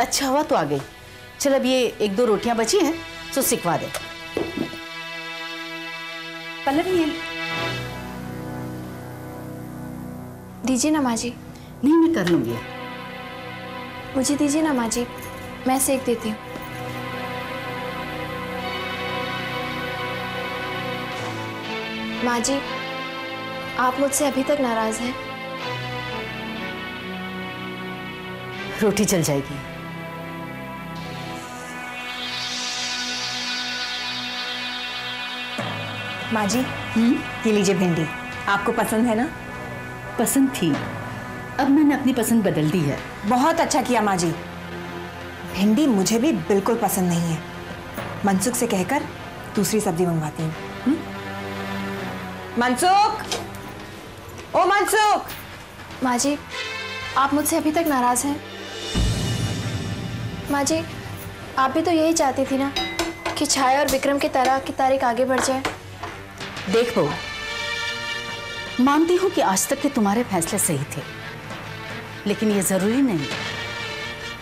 अच्छा हुआ तो आ गई। चल अब ये 1-2 रोटियां बची हैं तो सिकवा दे। पल्लवी दीजिए ना माँ जी। नहीं, मैं कर लूंगी। मुझे दीजिए ना माँ जी, मैं सेक देती हूँ। माँ जी, आप मुझसे अभी तक नाराज हैं? रोटी चल जाएगी। माँ जी, ये लीजिए भिंडी, आपको पसंद है ना? पसंद थी, अब मैंने अपनी पसंद बदल दी है। बहुत अच्छा किया माँ जी। भिंडी मुझे भी बिल्कुल पसंद नहीं है। मनसुख से कहकर दूसरी सब्जी मंगवाती हूँ। मनसुख, ओ मनसुख। माँ जी, आप मुझसे अभी तक नाराज हैं? माँ जी, आप भी तो यही चाहती थी ना कि छाया और विक्रम की तरह की तारीख आगे बढ़ जाए। देख बहू, मानती हूं कि आज तक के तुम्हारे फैसले सही थे, लेकिन ये जरूरी नहीं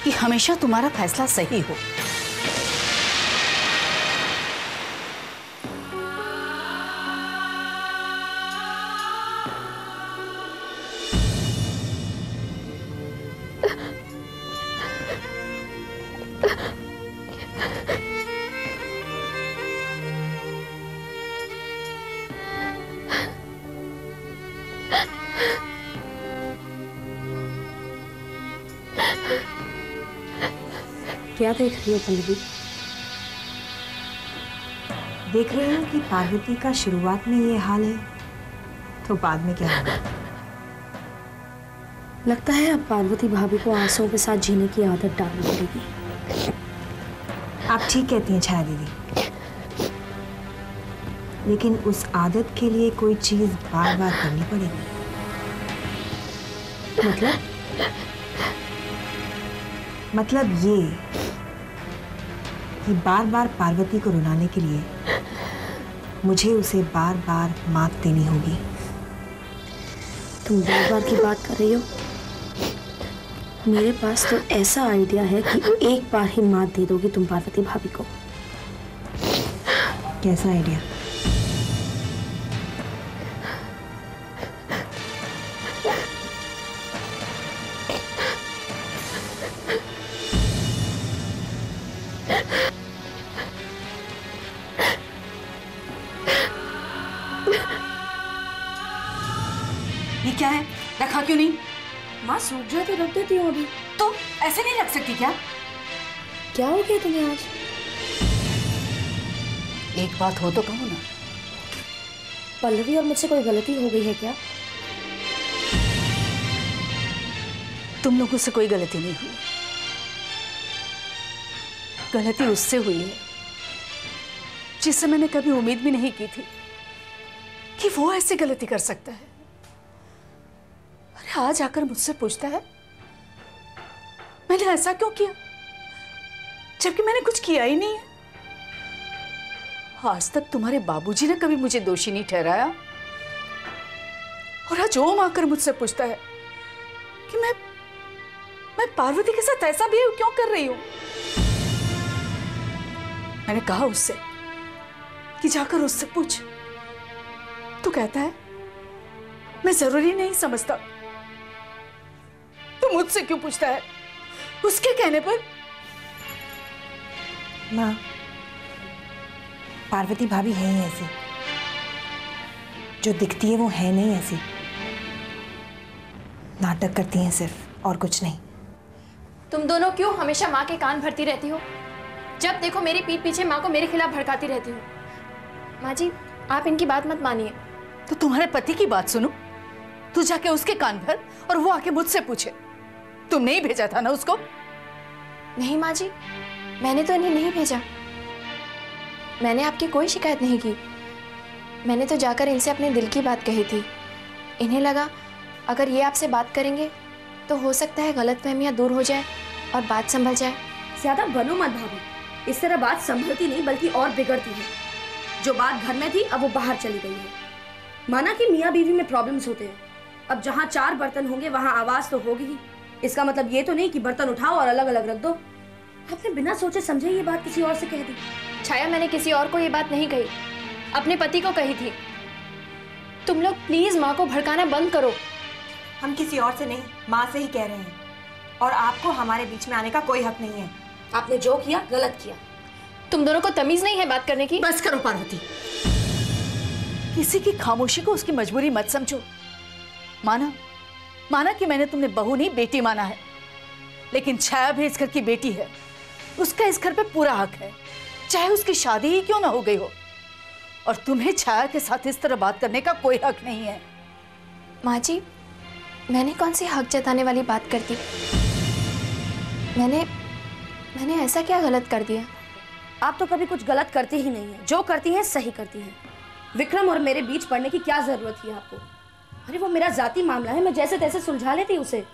कि हमेशा तुम्हारा फैसला सही हो। क्या देख रही हो पल्लवी? देख रही हूँ कि पार्वती का शुरुआत में ये हाल है तो बाद में क्या होगा। लगता है अब पार्वती भाभी को आंसुओं के साथ जीने की आदत डालनी पड़ेगी। आप ठीक कहती हैं छाया दीदी, लेकिन उस आदत के लिए कोई चीज बार बार करनी पड़ेगी। मतलब ये कि बार बार पार्वती को रुलाने के लिए मुझे उसे बार बार मात देनी होगी। तुम बार बार की बात कर रही हो? मेरे पास तो ऐसा आइडिया है कि एक बार ही मात दे दोगी तुम पार्वती भाभी को। कैसा आइडिया? ये क्या है? रखा क्यों नहीं? माँ सूख जाए तो रख देती हूँ अभी। तो ऐसे नहीं रख सकती क्या? क्या हो गया तुम्हें आज? एक बात हो तो कहो ना। पल्लवी, और मुझसे कोई गलती हो गई है क्या? तुम लोगों से कोई गलती नहीं हुई। गलती उससे हुई है जिससे मैंने कभी उम्मीद भी नहीं की थी कि वो ऐसी गलती कर सकता है। अरे आज आकर मुझसे पूछता है मैंने ऐसा क्यों किया, जबकि मैंने कुछ किया ही नहीं है। आज तक तुम्हारे बाबूजी ने कभी मुझे दोषी नहीं ठहराया, और आज ओम आकर मुझसे पूछता है कि मैं पार्वती के साथ ऐसा बिहेव क्यों कर रही हूं। मैंने कहा उससे कि जाकर उससे पूछ, तो कहता है मैं जरूरी नहीं समझता। तो मुझसे क्यों पूछता है? उसके कहने पर। माँ, पार्वती भाभी है ही ऐसी, जो दिखती है वो है नहीं ऐसी। नाटक करती हैं सिर्फ, और कुछ नहीं। तुम दोनों क्यों हमेशा माँ के कान भरती रहती हो? जब देखो मेरी पीठ पीछे माँ को मेरे खिलाफ भड़काती रहती हो। माँ जी, आप इनकी बात मत मानिए। तो तुम्हारे पति की बात सुनो, तू जाके उसके कान भर और वो आके मुझसे पूछे। तुमने ही भेजा था ना उसको? नहीं माँ जी, मैंने तो इन्हें नहीं भेजा। मैंने आपकी कोई शिकायत नहीं की। मैंने तो जाकर इनसे अपने दिल की बात कही थी। इन्हें लगा अगर ये आपसे बात करेंगे तो हो सकता है गलतफहमियां दूर हो जाए और बात संभल जाए। ज्यादा बनो मत भाभी, इस तरह बात संभलती नहीं बल्कि और बिगड़ती है। जो बात घर में थी अब वो बाहर चली गई है। माना कि मियाँ बीवी में प्रॉब्लम्स होते हैं, अब जहाँ 4 बर्तन होंगे वहाँ आवाज तो होगी ही। इसका मतलब ये तो नहीं कि बर्तन उठाओ और अलग अलग रख दो। आपने बिना सोचे समझे ये बात किसी और से कह दी। छाया, मैंने किसी और को ये बात नहीं कही, अपने पति को कही थी। तुम लोग प्लीज माँ को भड़काना बंद करो। हम किसी और से नहीं, माँ से ही कह रहे हैं, और आपको हमारे बीच में आने का कोई हक नहीं है। आपने जो किया गलत किया। तुम दोनों को तमीज नहीं है बात करने की? बस करो पार्वती, किसी की खामोशी को उसकी मजबूरी मत समझो। माना कि मैंने तुमने बहू नहीं बेटी माना है, लेकिन छाया भी इस घर की बेटी है। उसका इस घर पे पूरा हक है, चाहे उसकी शादी ही क्यों ना हो गई हो। और तुम्हें छाया के साथ इस तरह बात करने का कोई हक नहीं है। माँ जी, मैंने कौन सी हक जताने वाली बात कर दी? मैंने ऐसा क्या गलत कर दिया? आप तो कभी कुछ गलत करती ही नहीं है, जो करती हैं सही करती हैं। विक्रम और मेरे बीच पड़ने की क्या जरूरत थी आपको? अरे वो मेरा जाती मामला है, मैं जैसे तैसे सुलझा लेती उसे।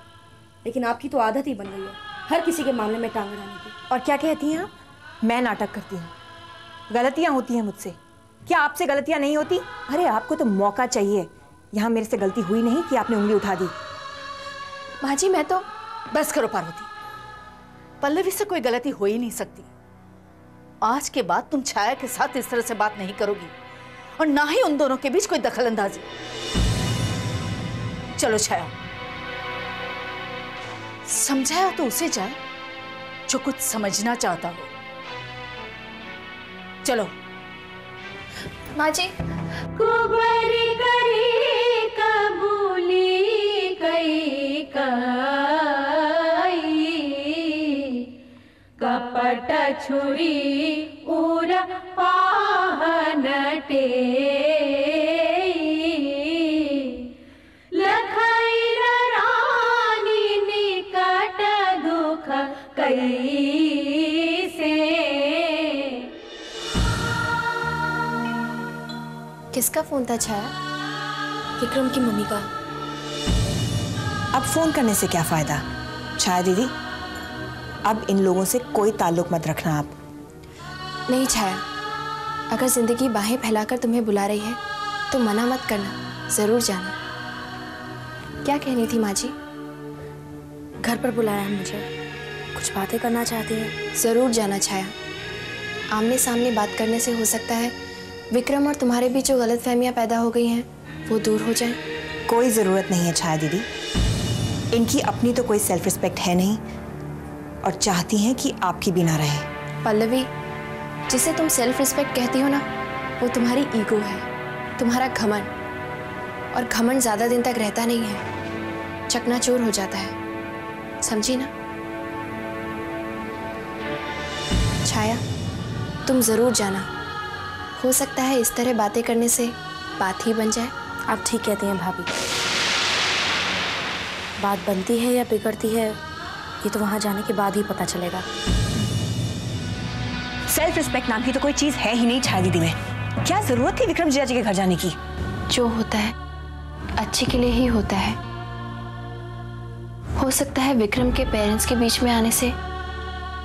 लेकिन आपकी तो आदत ही बन गई है हर किसी के मामले में टांग अड़ाने की। और क्या कहती हैं आप? मैं नाटक करती हूँ, गलतियाँ होती हैं मुझसे। क्या आपसे गलतियाँ नहीं होती? अरे आपको तो मौका चाहिए। यहाँ मेरे से गलती हुई नहीं कि आपने उंगली उठा दी। माँ जी, मैं तो... बस करो पार्वती, पल्लवी से कोई गलती हो ही नहीं सकती। आज के बाद तुम छाया के साथ इस तरह से बात नहीं करोगी, और ना ही उन दोनों के बीच कोई दखलंदाजी। चलो छाया, समझाया तो उसे जाए जो कुछ समझना चाहता हो। चलो। माँ जी, कुबरी करी कबूली कई कई, कपट छुरी उर पाहन टेई, लखई रानी निकट दुख कई से। किसका फोन था छाया? विक्रम की मम्मी का। अब फोन करने से क्या फायदा? छाया दीदी, अब इन लोगों से कोई ताल्लुक मत रखना आप। नहीं छाया, अगर जिंदगी बाहें फैलाकर तुम्हें बुला रही है तो मना मत करना, जरूर जाना। क्या कहनी थी माँ जी? घर पर बुलाया है मुझे, कुछ बातें करना चाहती है। जरूर जाना छाया। आमने सामने बात करने से हो सकता है विक्रम और तुम्हारे बीच जो गलतफहमियां पैदा हो गई हैं वो दूर हो जाएं। कोई ज़रूरत नहीं है छाया दीदी, इनकी अपनी तो कोई सेल्फ रिस्पेक्ट है नहीं, और चाहती हैं कि आपकी भी ना रहे। पल्लवी, जिसे तुम सेल्फ रिस्पेक्ट कहती हो ना, वो तुम्हारी ईगो है, तुम्हारा घमंड। और घमंड ज़्यादा दिन तक रहता नहीं है, चकनाचूर हो जाता है, समझी ना? छाया, तुम ज़रूर जाना। हो सकता है इस तरह बातें करने से बात ही बन जाए। आप ठीक कहती हैं भाभी, बात बनती है या बिगड़ती है ये तो वहां जाने के बाद ही पता चलेगा। सेल्फ रिस्पेक्ट नाम की तो कोई चीज है ही नहीं छाया दीदी में। क्या जरूरत थी विक्रम जीजा जी के घर जाने की? जो होता है अच्छे के लिए ही होता है। हो सकता है विक्रम के पेरेंट्स के बीच में आने से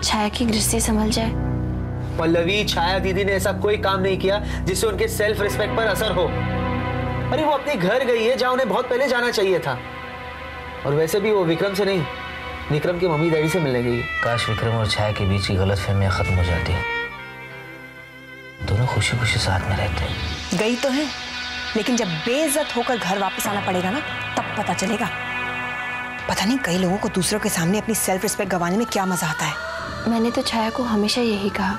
छाया की गृहस्थी संभल जाए। पल्लवी, छाया दीदी ने ऐसा कोई काम नहीं किया जिससे उनके सेल्फ रिस्पेक्ट पर असर हो। अरे वो अपने घर गई है जहां उन्हें बहुत पहले जाना चाहिए था, और वैसे भी वो विक्रम से नहीं, विक्रम की मम्मी डैडी से मिलने गई। काश विक्रम और छाया के बीच की गलतफहमियां खत्म हो जाती, दोनों खुशी खुशी साथ में रहते। गई तो है, लेकिन जब बेइज्जत होकर घर वापस आना पड़ेगा ना, तब पता चलेगा। पता नहीं कई लोगों को दूसरों के सामने अपनी सेल्फ रिस्पेक्ट गंवाने में क्या मजा आता है। मैंने तो छाया को हमेशा यही कहा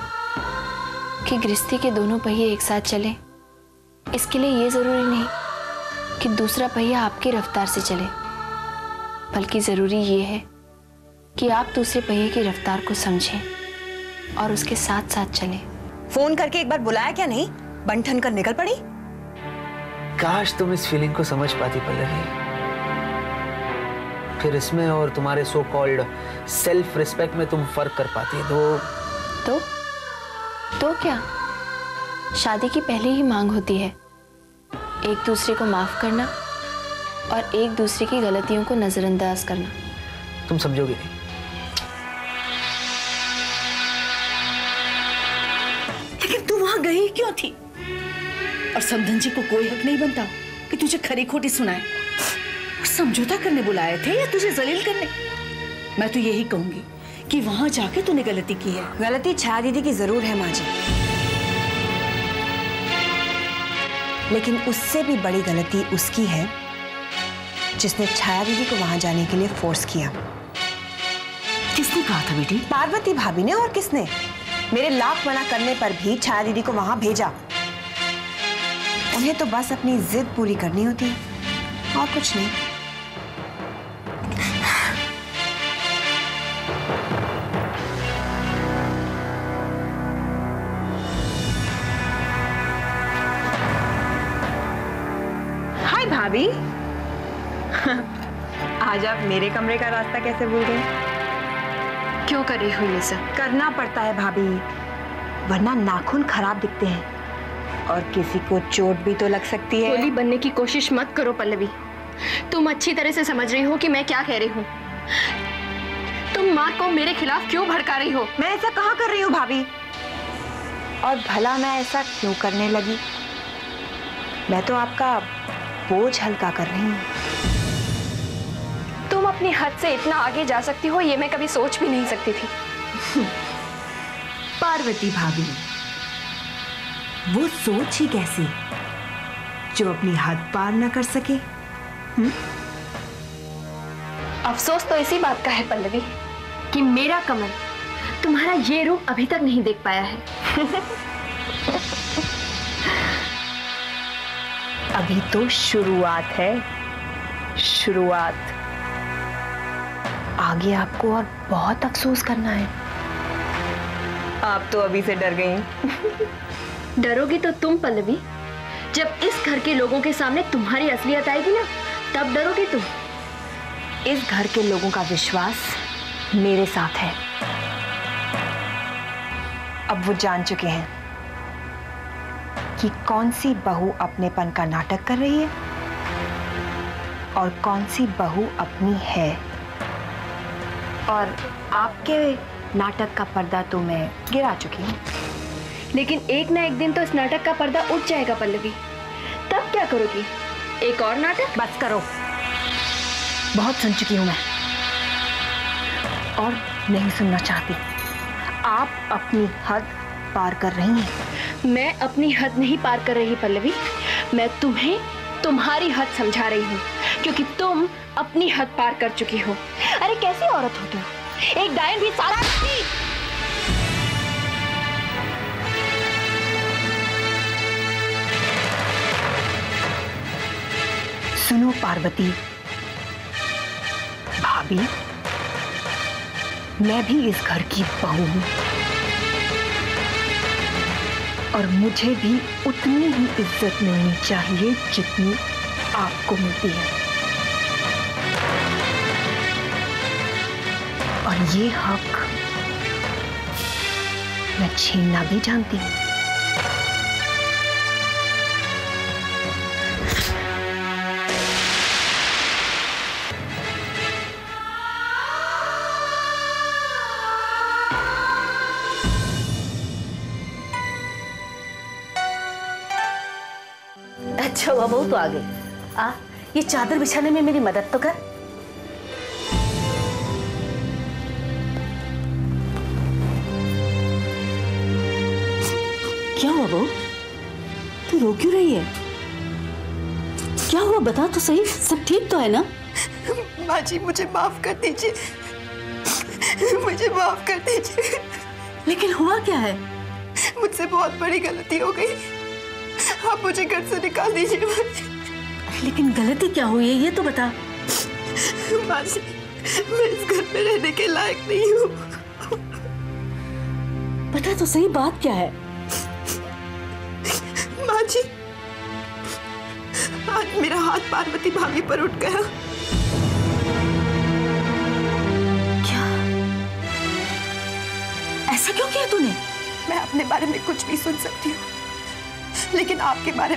कि गृहस्थी के दोनों पहिए एक साथ चले। इसके लिए ये जरूरी नहीं कि दूसरा पहिया आपकी रफ्तार से चले, बल्कि जरूरी ये है कि आप दूसरे पहिए की रफ्तार को समझें और उसके साथ साथ चलें। फोन करके एक बार बुलाया क्या नहीं? बंठन कर निकल पड़ी। काश तुम इस फीलिंग को समझ पाती पल्लवी, फिर इसमें और तुम्हारे सो कॉल्ड सेल्फ रिस्पेक्ट में तुम फर्क कर पाती। तो क्या? शादी की पहले ही मांग होती है एक दूसरे को माफ करना और एक दूसरे की गलतियों को नजरअंदाज करना। तुम समझोगे नहीं। लेकिन तू वहां गई क्यों थी? और समधन जी को कोई हक नहीं बनता कि तुझे खरी खोटी सुनाए। समझौता करने बुलाए थे या तुझे जलील करने? मैं तो यही कहूंगी कि वहां जाके तूने गलती की है। गलती छाया दीदी की जरूर है माँ जी, लेकिन उससे भी बड़ी गलती उसकी है जिसने छाया दीदी को वहां जाने के लिए फोर्स किया। किसने कहा था बेटी? पार्वती भाभी ने। और किसने? मेरे लाख मना करने पर भी छाया दीदी को वहां भेजा। उन्हें तो बस अपनी जिद पूरी करनी होती है और कुछ नहीं। हाय भाभी। आज आप मेरे कमरे का रास्ता कैसे भूल गए? क्यों कर रही हो ये सब? करना पड़ता है भाभी, वरना नाखून खराब दिखते हैं और किसी को चोट भी तो लग सकती है। होली बनने की कोशिश मत करो पल्लवी। तुम अच्छी तरह से समझ रही हो कि मैं क्या कह रही हूँ। तुम माँ को मेरे खिलाफ क्यों भड़का रही हो? मैं ऐसा कहाँ कर रही हूँ भाभी? और भला मैं ऐसा क्यों करने लगी? मैं तो आपका बोझ हल्का कर रही हूँ। तुम अपनी हद से इतना आगे जा सकती हो ये मैं कभी सोच भी नहीं सकती थी। पार्वती भाभी, वो सोच ही कैसी जो अपनी हद पार न कर सके? अफसोस तो इसी बात का है पल्लवी कि मेरा कमल तुम्हारा ये रूप अभी तक नहीं देख पाया है। अभी तो शुरुआत है, शुरुआत। आगे आपको और बहुत अफसोस करना है। आप तो अभी से डर गई। डरोगी तो तुम पल्लवी, जब इस घर के लोगों के सामने तुम्हारी असलियत आएगी ना, तब डरोगी तुम। इस घर के लोगों का विश्वास मेरे साथ है। अब वो जान चुके हैं कि कौन सी बहू अपनेपन का नाटक कर रही है और कौन सी बहू अपनी है। और आपके नाटक का पर्दा तो मैं गिरा चुकी हूँ। लेकिन एक ना एक दिन तो इस नाटक का पर्दा उठ जाएगा पल्लवी, तब क्या करोगी? एक और नाटक? बस करो, बहुत सुन चुकी हूं मैं और नहीं सुनना चाहती। आप अपनी हद पार कर रही हैं। मैं अपनी हद नहीं पार कर रही पल्लवी, मैं तुम्हें तुम्हारी हद समझा रही हूँ, क्योंकि तुम अपनी हद पार कर चुकी हो। अरे कैसी औरत हो तुम, एक डायन भी सारा। सुनो पार्वती भाभी, मैं भी इस घर की बहू हूं और मुझे भी उतनी ही इज्जत मिलनी चाहिए जितनी आपको मिलती है। और ये हक मैं छीनना भी जानती हूँ। अच्छा हुआ बहू तो आ गई। ये चादर बिछाने में मेरी मदद तो कर। क्या हुआ बहू, तू रो क्यों रही है? क्या हुआ बता तो सही, सब ठीक तो है ना? माँ जी मुझे माफ कर दीजिए, मुझे माफ कर दीजिए। लेकिन हुआ क्या है? मुझसे बहुत बड़ी गलती हो गई, आप मुझे घर से निकाल दीजिए। लेकिन गलती क्या हुई है ये तो बता। माँ जी, मैं इस घर में रहने के लायक नहीं हूँ। बता तो सही बात क्या है? माँ जी, आज मेरा हाथ पार्वती भाभी पर उठ गया। क्या? ऐसा क्यों किया तूने? मैं अपने बारे में कुछ भी सुन सकती हूँ, लेकिन आपके बारे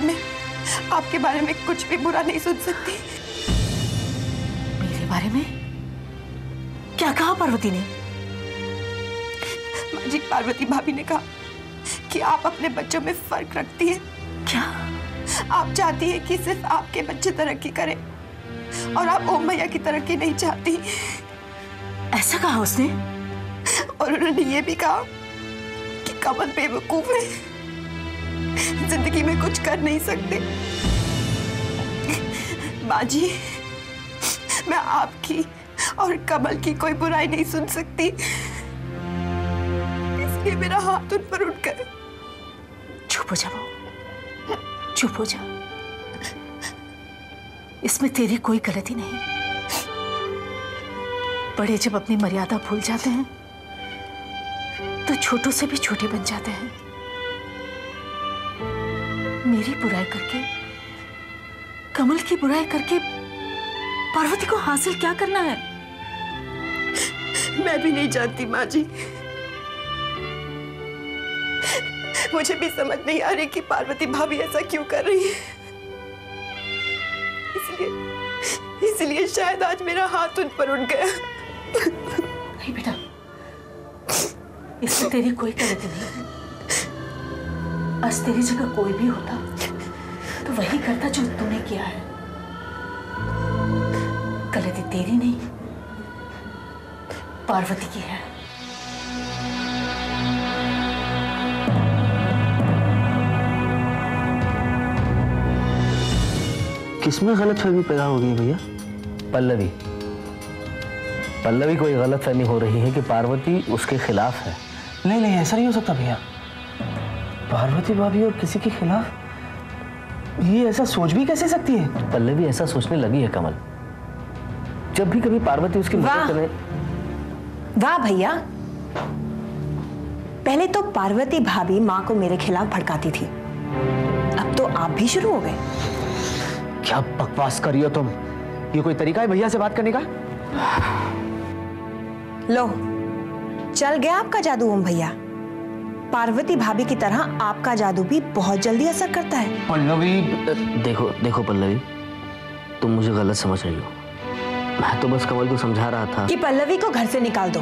में कुछ भी बुरा नहीं सुन सकती। मेरे बारे में क्या कहा पार्वती ने? माँ जी, पार्वती भाभी ने कहा कि आप अपने बच्चों में फर्क रखती हैं। क्या? आप चाहती हैं कि सिर्फ आपके बच्चे तरक्की करें और आप ओम भैया की तरक्की नहीं चाहती। ऐसा कहा उसने? और उन्होंने ये भी कहा कि कमल बेवकूफ है, जिंदगी में कुछ कर नहीं सकते। माँ जी, मैं आपकी और कमल की कोई बुराई नहीं सुन सकती, इसलिए मेरा हाथ उन पर उठ गया। चुप हो जा बहू, चुप हो जा। इसमें तेरी कोई गलती नहीं। बड़े जब अपनी मर्यादा भूल जाते हैं तो छोटों से भी छोटे बन जाते हैं। मेरी बुराई करके, कमल की बुराई करके पार्वती को हासिल क्या करना है? मैं भी नहीं जानती माँ जी। मुझे भी समझ नहीं आ रही कि पार्वती भाभी ऐसा क्यों कर रही है। इसलिए शायद आज मेरा हाथ उन पर उठ गया। नहीं बेटा, इसमें तेरी कोई गलती नहीं। आज तेरी जगह कोई भी होता तो वही करता जो तूने किया है। गलती तेरी नहीं, पार्वती की है। किसमें गलतफहमी पैदा हो गई भैया? पल्लवी पल्लवी कोई गलतफहमी हो रही है कि पार्वती उसके खिलाफ है। नहीं नहीं, ऐसा नहीं हो सकता भैया। पार्वती भाभी और किसी के खिलाफ, ये ऐसा सोच भी कैसे सकती है? पल्लवी ऐसा सोचने लगी है कमल। जब भी कभी पार्वती उसकी मदद करे। वाह भैया, पहले तो पार्वती भाभी माँ को मेरे खिलाफ भड़काती थी, अब तो आप भी शुरू हो गए। क्या बकवास कर रही हो तुम? ये कोई तरीका है भैया से बात करने का? लो, चल गया आपका जादू ओम भैया। पार्वती भाभी की तरह आपका जादू भी बहुत जल्दी असर करता है। पल्लवी, देखो देखो पल्लवी, तुम मुझे गलत समझ रही हो। मैं तो बस कमल को समझा रहा था कि पल्लवी को घर से निकाल दो।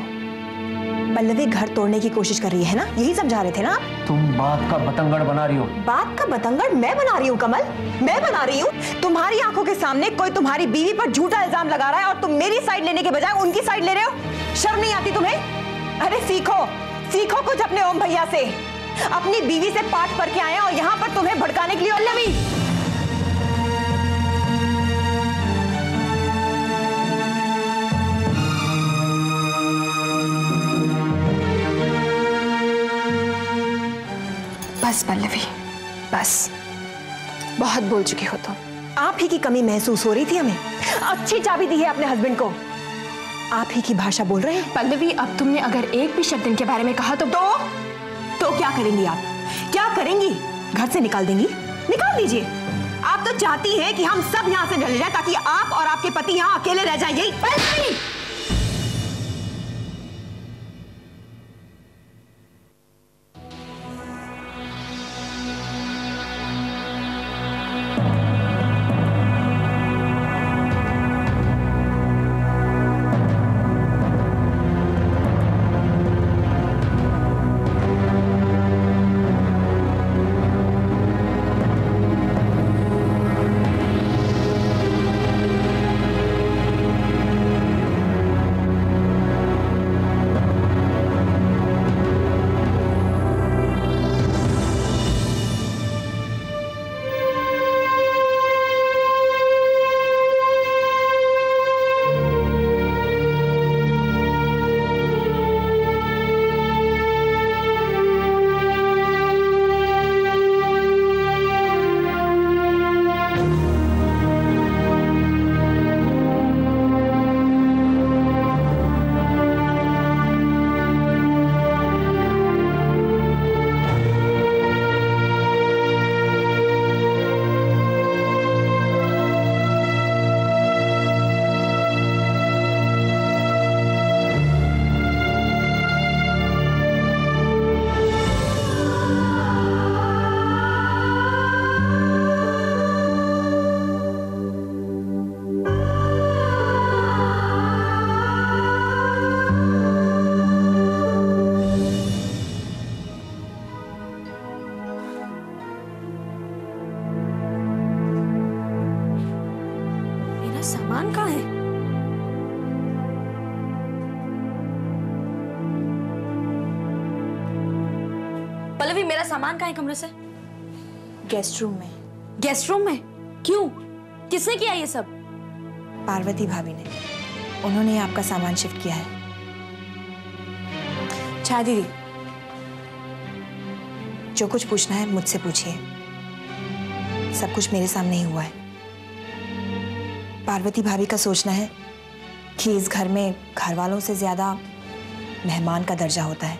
पल्लवी घर तोड़ने की कोशिश कर रही है ना, यही समझा रहे थे ना आप? तुम बात का बतंगड़ बना रही हो। बात का बतंगड़ मैं बना रही हूँ कमल, मैं बना रही हूँ। तुम्हारी आंखों के सामने कोई तुम्हारी बीवी पर झूठा इल्जाम लगा रहा है और तुम मेरी साइड लेने के बजाय उनकी साइड ले रहे हो। शर्म नहीं आती तुम्हें? अरे सीखो, सीखो कुछ अपने ओम भैया से। अपनी बीवी से पाठ पढ़ के आए और यहाँ पर तुम्हें भड़काने के लिए पल्लवी। बस पल्लवी, बस, बहुत बोल चुकी हो तुम। आप ही की कमी महसूस हो रही थी हमें। अच्छी चाबी दी है अपने हस्बैंड को, आप ही की भाषा बोल रहे हैं। पल्लवी, अब तुमने अगर एक भी शब्द इनके बारे में कहा तो क्या करेंगी आप? क्या करेंगी? घर से निकाल देंगी? निकाल दीजिए। आप तो चाहती हैं कि हम सब यहाँ से ढल जाएं ताकि आप और आपके पति यहाँ अकेले रह जाएं, यही? पल्लवी, सामान कहाँ है? मेरा सामान कहाँ है कमरे से? गेस्ट रूम में। गेस्ट रूम में? क्यों? किसने किया ये सब? पार्वती भाभी ने, उन्होंने आपका सामान शिफ्ट किया है। छाया दीदी, जो कुछ पूछना है मुझसे पूछिए, सब कुछ मेरे सामने ही हुआ है। पार्वती भाभी का सोचना है कि इस घर में घर वालों से ज्यादा मेहमान का दर्जा होता है,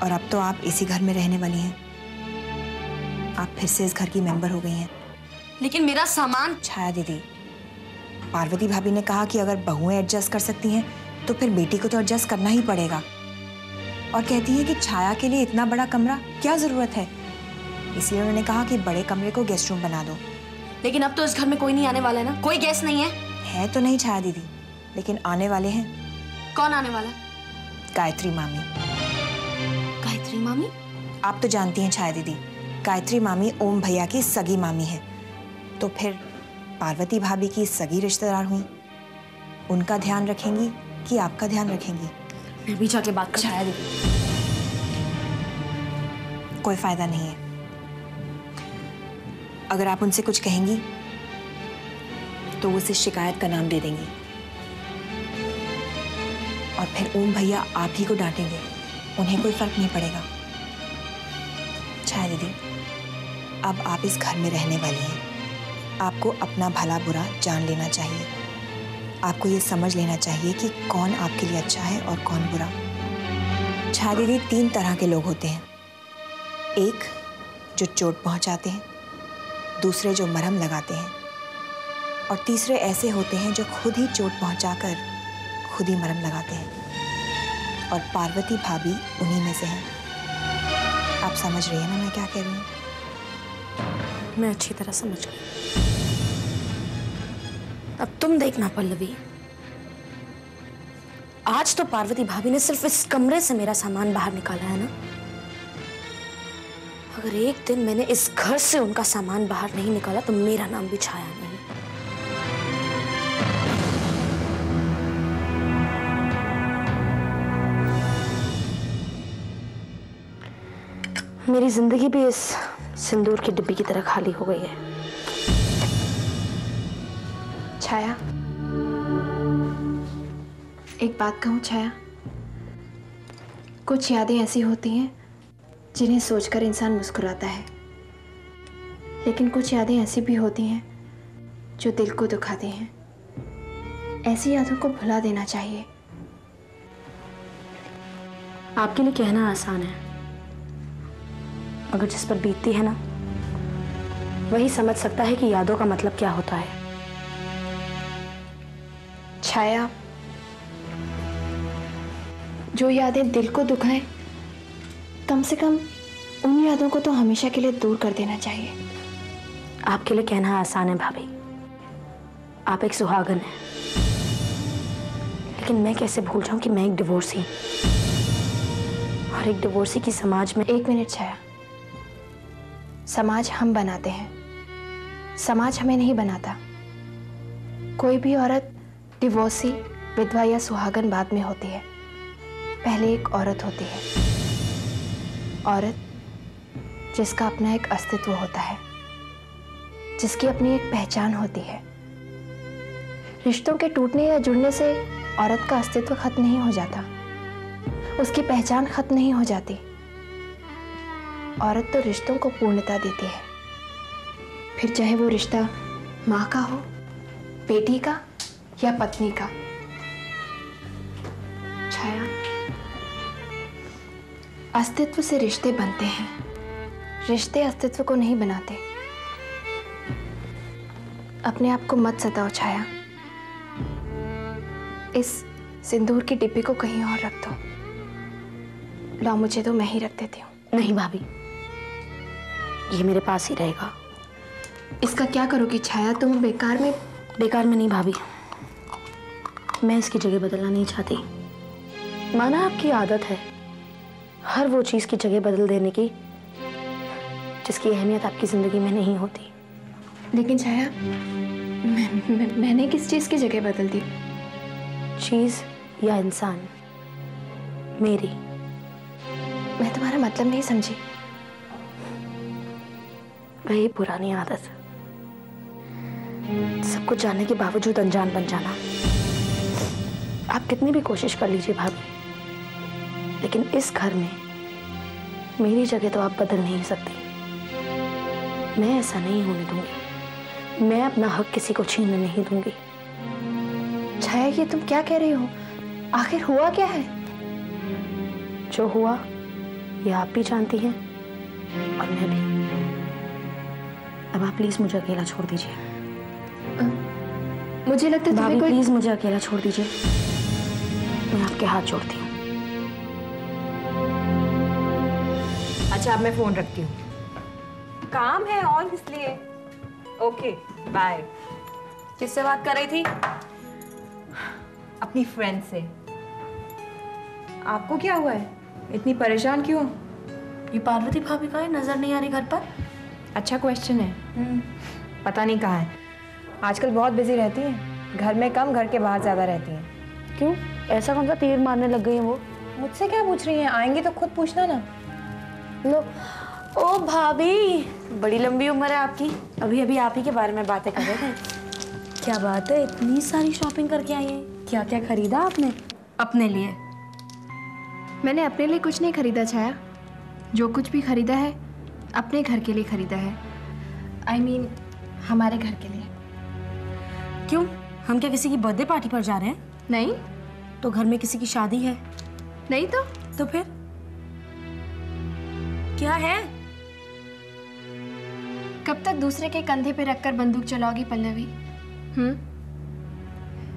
और अब तो आप इसी घर में रहने वाली हैं। आप फिर से इस घर की मेंबर हो गई हैं। लेकिन मेरा सामान। छाया दीदी, पार्वती भाभी ने कहा कि अगर बहुएं एडजस्ट कर सकती हैं तो फिर बेटी को तो एडजस्ट करना ही पड़ेगा, और कहती हैं कि छाया के लिए इतना बड़ा कमरा क्या जरूरत है, इसलिए उन्होंने कहा कि बड़े कमरे को गेस्ट रूम बना दो। लेकिन अब तो इस घर में कोई नहीं आने वाला है ना, कोई गेस्ट नहीं है। है तो नहीं छाया दीदी, लेकिन आने वाले हैं। कौन आने वाला? गायत्री मामी। गायत्री मामी? आप तो जानती हैं छाया दीदी, गायत्री मामी ओम भैया की सगी मामी है, तो फिर पार्वती भाभी की सगी रिश्तेदार हुई। उनका ध्यान रखेंगी कि आपका ध्यान रखेंगी? मैं भी जाके बात कर। छाया दीदी, कोई फायदा नहीं है। अगर आप उनसे कुछ कहेंगी तो वो उसे शिकायत का नाम दे देंगी, और फिर ओम भैया आप ही को डांटेंगे, उन्हें कोई फर्क नहीं पड़ेगा। छाया दीदी, अब आप इस घर में रहने वाली हैं, आपको अपना भला बुरा जान लेना चाहिए। आपको ये समझ लेना चाहिए कि कौन आपके लिए अच्छा है और कौन बुरा। छाया दीदी, 3 तरह के लोग होते हैं। एक जो चोट पहुंचाते हैं, दूसरे जो मरहम लगाते हैं, और तीसरे ऐसे होते हैं जो खुद ही चोट पहुंचाकर खुद ही मरहम लगाते हैं, और पार्वती भाभी उन्हीं में से हैं। आप समझ रही हैं ना मैं क्या कह रही हूँ? मैं अच्छी तरह समझ गई। अब तुम देखना पल्लवी, आज तो पार्वती भाभी ने सिर्फ इस कमरे से मेरा सामान बाहर निकाला है ना, अगर एक दिन मैंने इस घर से उनका सामान बाहर नहीं निकाला तो मेरा नाम भी छाया नहीं। मेरी जिंदगी भी इस सिंदूर की डिब्बी की तरह खाली हो गई है। छाया, एक बात कहूँ छाया, कुछ यादें ऐसी होती हैं जिन्हें सोचकर इंसान मुस्कुराता है, लेकिन कुछ यादें ऐसी भी होती हैं जो दिल को दुखाती हैं। ऐसी यादों को भुला देना चाहिए। आपके लिए कहना आसान है, मगर जिस पर बीतती है ना, वही समझ सकता है कि यादों का मतलब क्या होता है। छाया, जो यादें दिल को दुखाएं, कम से कम उन यादों को तो हमेशा के लिए दूर कर देना चाहिए। आपके लिए कहना आसान है भाभी, आप एक सुहागन हैं, लेकिन मैं कैसे भूल जाऊं कि मैं एक डिवोर्सी, और एक डिवोर्सी की समाज में। 1 मिनट छाया, समाज हम बनाते हैं, समाज हमें नहीं बनाता। कोई भी औरत डिवोर्सी, विधवा या सुहागन बाद में होती है, पहले एक औरत होती है। औरत जिसका अपना एक अस्तित्व होता है, जिसकी अपनी एक पहचान होती है। रिश्तों के टूटने या जुड़ने से औरत का अस्तित्व खत्म नहीं हो जाता, उसकी पहचान खत्म नहीं हो जाती। औरत तो रिश्तों को पूर्णता देती है, फिर चाहे वो रिश्ता माँ का हो, बेटी का या पत्नी का। छाया, अस्तित्व से रिश्ते बनते हैं, रिश्ते अस्तित्व को नहीं बनाते। अपने आप को मत सताओ छाया, इस सिंदूर की डिब्बी को कहीं और रख दो। लो, मुझे तो मैं ही रख देती हूँ। नहीं भाभी, ये मेरे पास ही रहेगा। इसका क्या करोगी छाया? तुम बेकार में नहीं भाभी, मैं इसकी जगह बदलना नहीं चाहती। माना आपकी आदत है हर वो चीज की जगह बदल देने की जिसकी अहमियत आपकी जिंदगी में नहीं होती। लेकिन छाया, मैंने किस चीज की जगह बदल दी? चीज या इंसान? मेरी। मैं तुम्हारा मतलब नहीं समझी। वही पुरानी आदत, सब कुछ जानने के बावजूद अनजान बन जाना। आप कितनी भी कोशिश कर लीजिए भाभी, लेकिन इस घर में मेरी जगह तो आप बदल नहीं सकती। मैं ऐसा नहीं होने दूंगी। मैं अपना हक किसी को छीनने नहीं दूंगी। छाया, ये तुम क्या कह रही हो? आखिर हुआ क्या है? जो हुआ ये आप भी जानती हैं और मैं भी। अब आप प्लीज मुझे अकेला छोड़ दीजिए। मुझे लगता है भाभी तुम्हें कोई प्लीज मुझे अकेला छोड़ दीजिए, मैं आपके हाथ जोड़ती हूँ। अच्छा, अब मैं फोन रखती हूँ, काम है और इसलिए। Okay bye. किससे बात कर रही थी? अपनी फ्रेंड से। आपको क्या हुआ है, इतनी परेशान क्यों? ये पार्वती भाभी का है, नजर नहीं आ रही घर पर। अच्छा क्वेश्चन है। पता नहीं कहाँ है, आजकल बहुत बिजी रहती है, घर में कम, घर के बाहर ज्यादा रहती है। क्यों, ऐसा कौन सा तीर मारने लग गई है वो? मुझसे क्या पूछ रही हैं, आएंगी तो खुद पूछना ना। लो, ओ भाभी, बड़ी लंबी उम्र है आपकी, अभी अभी आप ही के बारे में बातें कर रहे थे। क्या बात है, इतनी सारी शॉपिंग करके आई हैं? क्या क्या खरीदा आपने अपने लिए? मैंने अपने लिए कुछ नहीं खरीदा छाया। जो कुछ भी खरीदा है अपने घर के लिए खरीदा है। I mean, हमारे घर के लिए। क्यों, हम क्या किसी की बर्थडे पार्टी पर जा रहे हैं? नहीं तो घर में किसी की शादी है? नहीं तो फिर क्या है? कब तक दूसरे के कंधे पे रखकर बंदूक चलाओगी पल्लवी?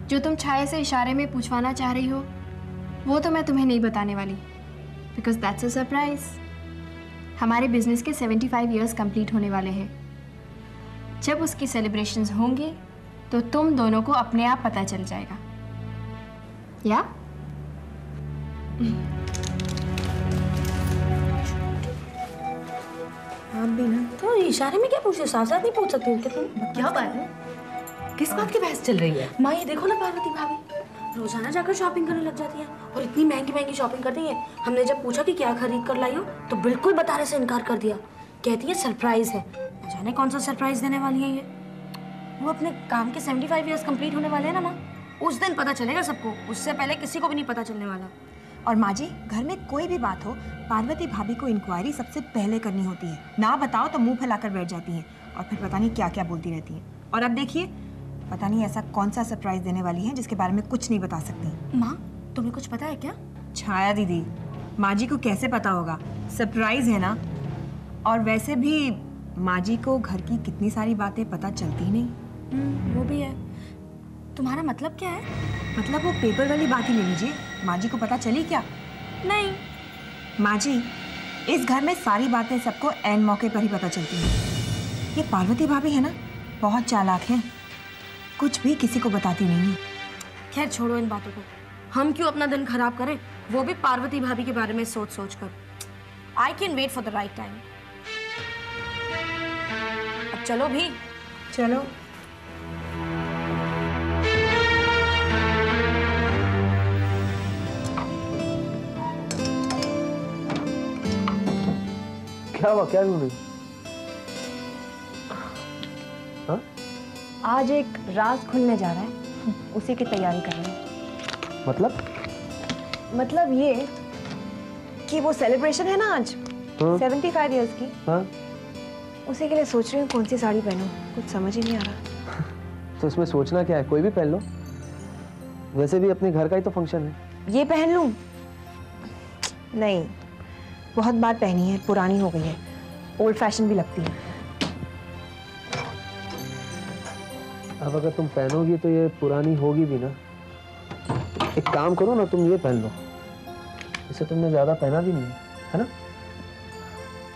जो तुम छाया से इशारे में पूछवाना चाह रही हो वो तो मैं तुम्हें नहीं बताने वाली, बिकॉज दैट्स अ सरप्राइज। हमारे बिजनेस के 75 इयर्स कंप्लीट होने वाले हैं। जब उसकी सेलिब्रेशंस होंगी तो तुम दोनों को अपने आप पता चल जाएगा। या आप भी ना, तो इशारे में क्या पूछ रहे हो? साथ साथ नहीं पूछ सकते हो क्या तुम? क्या बात है, किस बात की बहस चल रही है? माँ ये देखो ना, पार्वती भाभी रोजाना जाकर शॉपिंग करने लग जाती है और इतनी महंगी महंगी शॉपिंग करती है। हमने जब पूछा कि क्या खरीद कर लाई हो तो बिल्कुल बताने से इनकार कर दिया। कहती है सरप्राइज है। न जाने कौन सा सरप्राइज देने वाली है ये। वो अपने काम के 75 इयर्स कंप्लीट होने वाले हैं ना माँ, उस दिन पता चलेगा सबको, उससे पहले किसी को भी नहीं पता चलने वाला। और माँ जी, घर में कोई भी बात हो पार्वती भाभी को इंक्वायरी सबसे पहले करनी होती है। ना बताओ तो मुंह फैलाकर बैठ जाती हैं और फिर पता नहीं क्या क्या बोलती रहती हैं। और अब देखिए, पता नहीं ऐसा कौन सा सरप्राइज देने वाली है जिसके बारे में कुछ नहीं बता सकती। माँ तुम्हें कुछ पता है क्या? छाया दीदी, माँ जी को कैसे पता होगा, सरप्राइज है ना। और वैसे भी माँ जी को घर की कितनी सारी बातें पता चलती ही नहीं। वो भी है। तुम्हारा मतलब क्या है? मतलब वो पेपर वाली बात ही ले लीजिए, माँ जी को पता चली क्या? नहीं माँ जी, इस घर में सारी बातें सबको ऐन मौके पर ही पता चलती हैं। ये पार्वती भाभी है ना, बहुत चालाक है, कुछ भी किसी को बताती नहीं है। खैर छोड़ो इन बातों को, हम क्यों अपना दिन खराब करें, वो भी पार्वती भाभी के बारे में सोच सोच कर। I can wait for the right time. अब चलो भी। चलो। क्या हुआ, क्या ढूंढ रही? हाँ? आज एक राज खुलने जा रहा है, उसी की तैयारी कर रहे हैं। मतलब ये कि वो सेलिब्रेशन है ना आज, 75 इयर्स की। हाँ? उसी के लिए सोच रही हूँ कौन सी साड़ी पहनूं, कुछ समझ ही नहीं आ रहा। तो इसमें सोचना क्या है, कोई भी पहन लो, वैसे भी अपने घर का ही तो फंक्शन है। ये पहन लूं? नहीं, बहुत बार पहनी है, पुरानी हो गई है, ओल्ड फैशन भी लगती है। अब अगर तुम पहनोगी तो ये पुरानी होगी भी ना। एक काम करो ना, तुम ये पहन लो, इसे तुमने ज्यादा पहना भी नहीं है ना?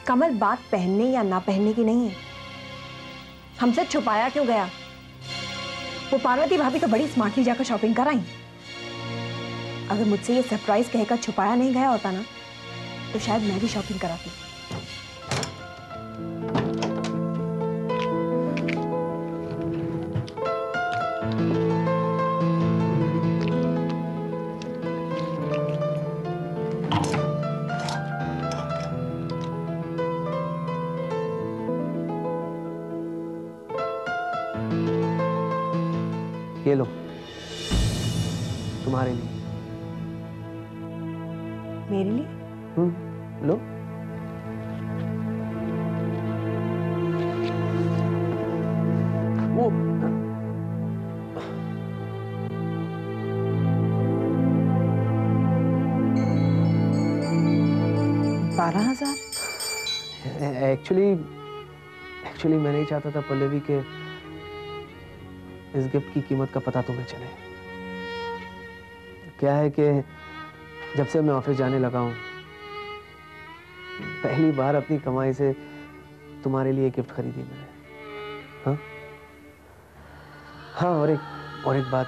कमल, बात पहनने या ना पहनने की नहीं है, हमसे छुपाया क्यों गया? वो पार्वती भाभी तो बड़ी स्मार्टली जाकर शॉपिंग कराई। अगर मुझसे ये सरप्राइज कहकर छुपाया नहीं गया होता ना, तो शायद मैं भी शॉपिंग कराती। ये लो, तुम्हारे लिए। मेरे लिए? लो। वो 12,000? एक्चुअली मैं नहीं चाहता था पल्लवी के इस गिफ्ट की कीमत का पता तुम्हें चले। क्या है कि जब से मैं ऑफिस जाने लगा हूं, पहली बार अपनी कमाई से तुम्हारे लिए गिफ्ट खरीदी मैंने। हाँ, और एक बात,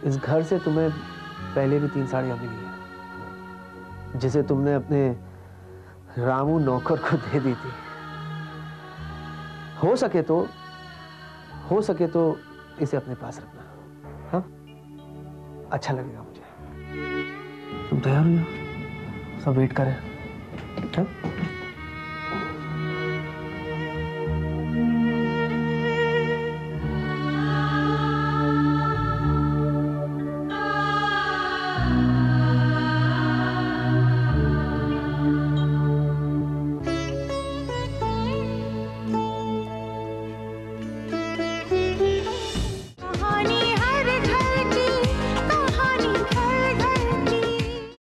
इस घर से तुम्हें पहले भी 3 साड़ियां मिली है, जिसे तुमने अपने रामू नौकर को दे दी थी। हो सके तो इसे अपने पास रखना। हाँ, अच्छा लगेगा मुझे। तुम तैयार हो जाओ, सब वेट करें। हाँ?